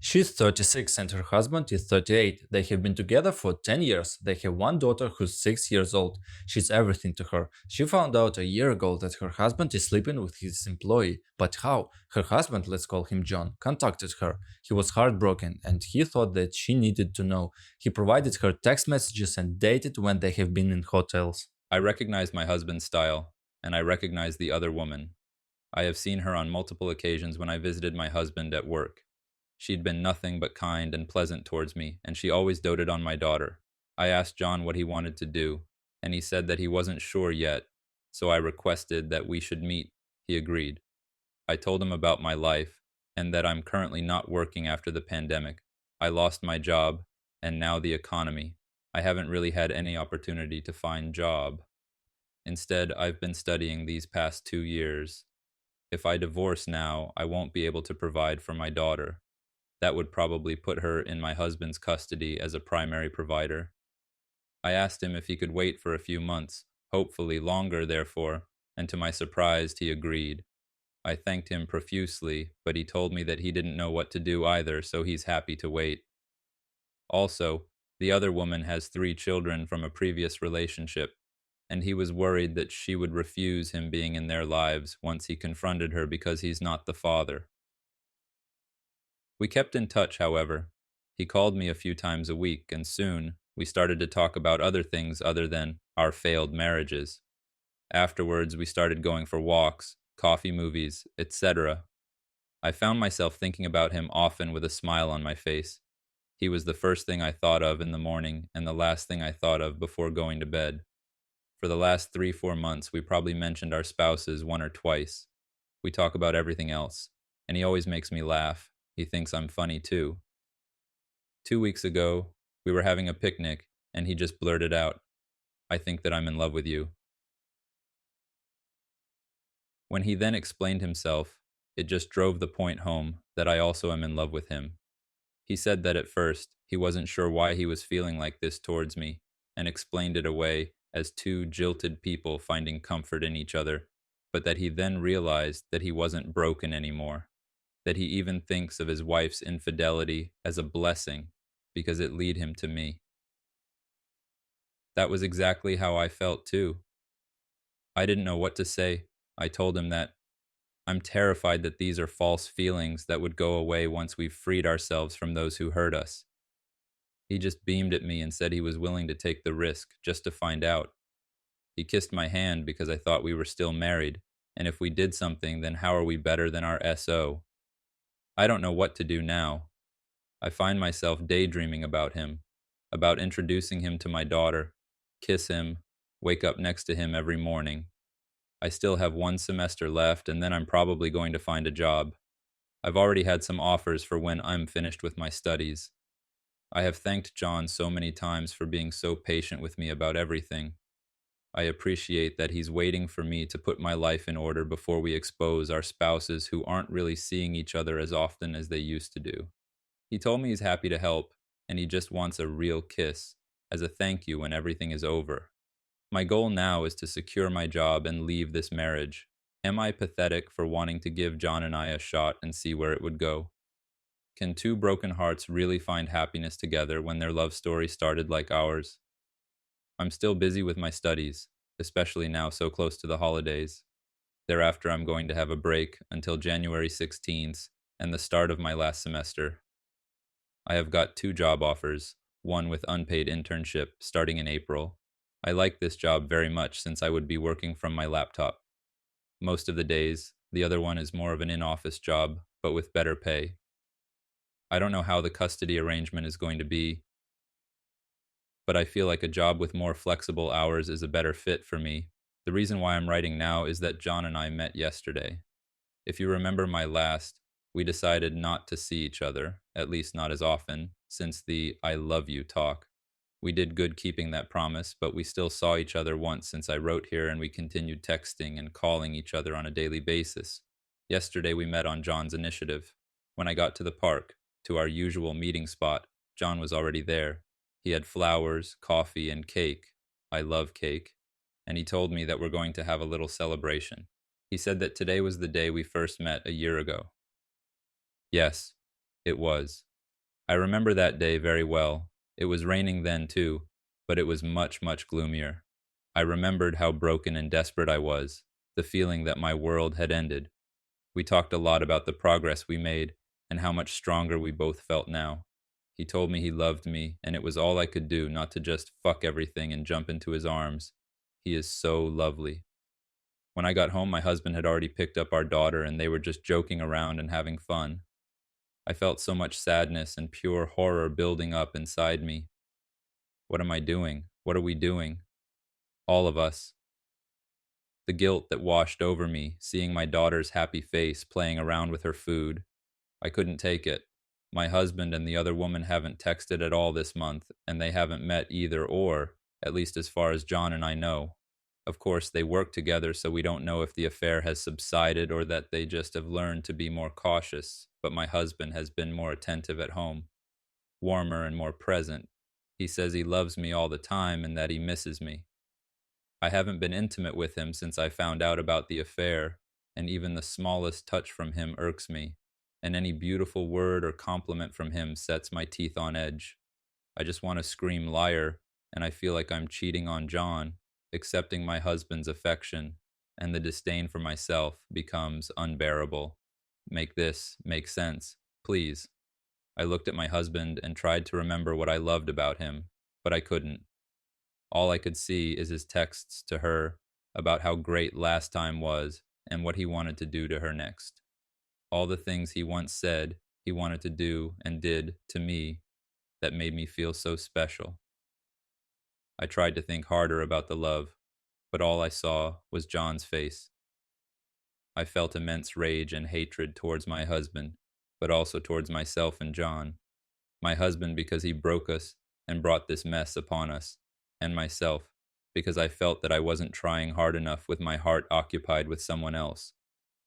She's 36 and her husband is 38. They have been together for 10 years. They have one daughter who's 6 years old. She's everything to her. She found out a year ago that her husband is sleeping with his employee. But how? Her husband, let's call him John, contacted her. He was heartbroken and he thought that she needed to know. He provided her text messages and dated when they have been in hotels. I recognize my husband's style, and I recognize the other woman. I have seen her on multiple occasions when I visited my husband at work. She'd been nothing but kind and pleasant towards me, and she always doted on my daughter. I asked John what he wanted to do, and he said that he wasn't sure yet, so I requested that we should meet. He agreed. I told him about my life, and that I'm currently not working after the pandemic. I lost my job, and now the economy. I haven't really had any opportunity to find job. Instead, I've been studying these past 2 years. If I divorce now, I won't be able to provide for my daughter. That would probably put her in my husband's custody as a primary provider. I asked him if he could wait for a few months, hopefully longer, therefore, and to my surprise, he agreed. I thanked him profusely, but he told me that he didn't know what to do either, so he's happy to wait. Also, the other woman has 3 children from a previous relationship, and he was worried that she would refuse him being in their lives once he confronted her because he's not the father. We kept in touch, however. He called me a few times a week, and soon we started to talk about other things other than our failed marriages. Afterwards, we started going for walks, coffee movies, etc. I found myself thinking about him often with a smile on my face. He was the first thing I thought of in the morning and the last thing I thought of before going to bed. For the last 3, 4 months, we probably mentioned our spouses one or twice. We talk about everything else, and he always makes me laugh. He thinks I'm funny too. 2 weeks ago, we were having a picnic, and he just blurted out, "I think that I'm in love with you." When he then explained himself, it just drove the point home that I also am in love with him. He said that at first, he wasn't sure why he was feeling like this towards me, and explained it away as two jilted people finding comfort in each other, but that he then realized that he wasn't broken anymore, that he even thinks of his wife's infidelity as a blessing because it led him to me. That was exactly how I felt too. I didn't know what to say. I told him that I'm terrified that these are false feelings that would go away once we've freed ourselves from those who hurt us. He just beamed at me and said he was willing to take the risk just to find out. He kissed my hand because I thought we were still married, and if we did something, then how are we better than our SO? I don't know what to do now. I find myself daydreaming about him, about introducing him to my daughter, kiss him, wake up next to him every morning. I still have 1 semester left, and then I'm probably going to find a job. I've already had some offers for when I'm finished with my studies. I have thanked John so many times for being so patient with me about everything. I appreciate that he's waiting for me to put my life in order before we expose our spouses who aren't really seeing each other as often as they used to do. He told me he's happy to help, and he just wants a real kiss as a thank you when everything is over. My goal now is to secure my job and leave this marriage. Am I pathetic for wanting to give John and I a shot and see where it would go? Can two broken hearts really find happiness together when their love story started like ours? I'm still busy with my studies, especially now so close to the holidays. Thereafter, I'm going to have a break until January 16th and the start of my last semester. I have got 2 job offers, one with unpaid internship starting in April. I like this job very much since I would be working from my laptop most of the days. The other one is more of an in-office job, but with better pay. I don't know how the custody arrangement is going to be, but I feel like a job with more flexible hours is a better fit for me. The reason why I'm writing now is that John and I met yesterday. If you remember my last, we decided not to see each other, at least not as often, since the I love you talk. We did good keeping that promise, but we still saw each other once since I wrote here, and we continued texting and calling each other on a daily basis. Yesterday we met on John's initiative. When I got to the park, to our usual meeting spot, John was already there. He had flowers, coffee, and cake. I love cake. And he told me that we're going to have a little celebration. He said that today was the day we first met a year ago. Yes, it was. I remember that day very well. It was raining then too, but it was much, much gloomier. I remembered how broken and desperate I was, the feeling that my world had ended. We talked a lot about the progress we made and how much stronger we both felt now. He told me he loved me, and it was all I could do not to just fuck everything and jump into his arms. He is so lovely. When I got home, my husband had already picked up our daughter, and they were just joking around and having fun. I felt so much sadness and pure horror building up inside me. What am I doing? What are we doing? All of us. The guilt that washed over me, seeing my daughter's happy face playing around with her food. I couldn't take it. My husband and the other woman haven't texted at all this month, and they haven't met either or, at least as far as John and I know. Of course, they work together, so we don't know if the affair has subsided or that they just have learned to be more cautious, but my husband has been more attentive at home, warmer and more present. He says he loves me all the time and that he misses me. I haven't been intimate with him since I found out about the affair, and even the smallest touch from him irks me, and any beautiful word or compliment from him sets my teeth on edge. I just want to scream liar, and I feel like I'm cheating on John, accepting my husband's affection, and the disdain for myself becomes unbearable. Make this make sense, please. I looked at my husband and tried to remember what I loved about him, but I couldn't. All I could see is his texts to her about how great last time was and what he wanted to do to her next. All the things he once said he wanted to do and did to me that made me feel so special. I tried to think harder about the love, but all I saw was John's face. I felt immense rage and hatred towards my husband, but also towards myself and John. My husband because he broke us and brought this mess upon us, and myself because I felt that I wasn't trying hard enough with my heart occupied with someone else.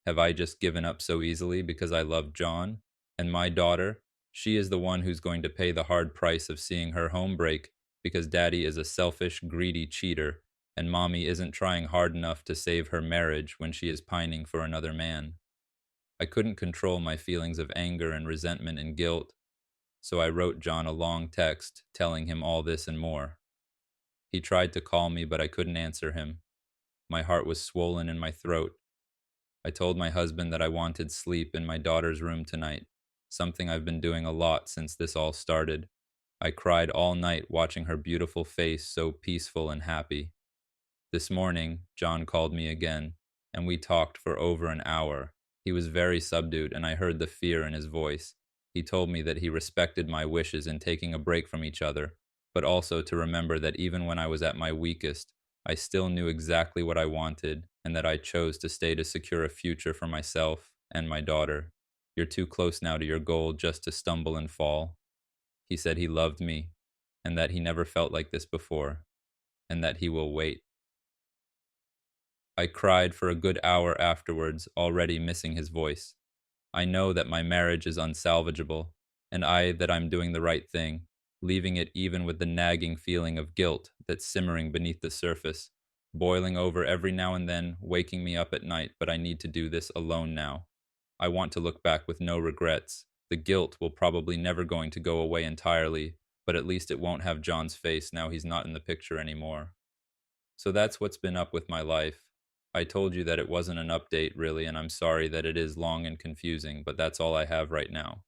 Have I just given up so easily because I love John? And my daughter, she is the one who's going to pay the hard price of seeing her home break because daddy is a selfish, greedy cheater, and mommy isn't trying hard enough to save her marriage when she is pining for another man. I couldn't control my feelings of anger and resentment and guilt, so I wrote John a long text telling him all this and more. He tried to call me, but I couldn't answer him. My heart was swollen in my throat. I told my husband that I wanted sleep in my daughter's room tonight, something I've been doing a lot since this all started. I cried all night watching her beautiful face so peaceful and happy. This morning, John called me again, and we talked for over an hour. He was very subdued, and I heard the fear in his voice. He told me that he respected my wishes in taking a break from each other, but also to remember that even when I was at my weakest, I still knew exactly what I wanted, and that I chose to stay to secure a future for myself and my daughter. You're too close now to your goal just to stumble and fall. He said he loved me, and that he never felt like this before, and that he will wait. I cried for a good hour afterwards, already missing his voice. I know that my marriage is unsalvageable, and that I'm doing the right thing, leaving it even with the nagging feeling of guilt that's simmering beneath the surface, boiling over every now and then, waking me up at night, but I need to do this alone now. I want to look back with no regrets. The guilt will probably never going to go away entirely, but at least it won't have John's face now he's not in the picture anymore. So that's what's been up with my life. I told you that it wasn't an update, really, and I'm sorry that it is long and confusing, but that's all I have right now.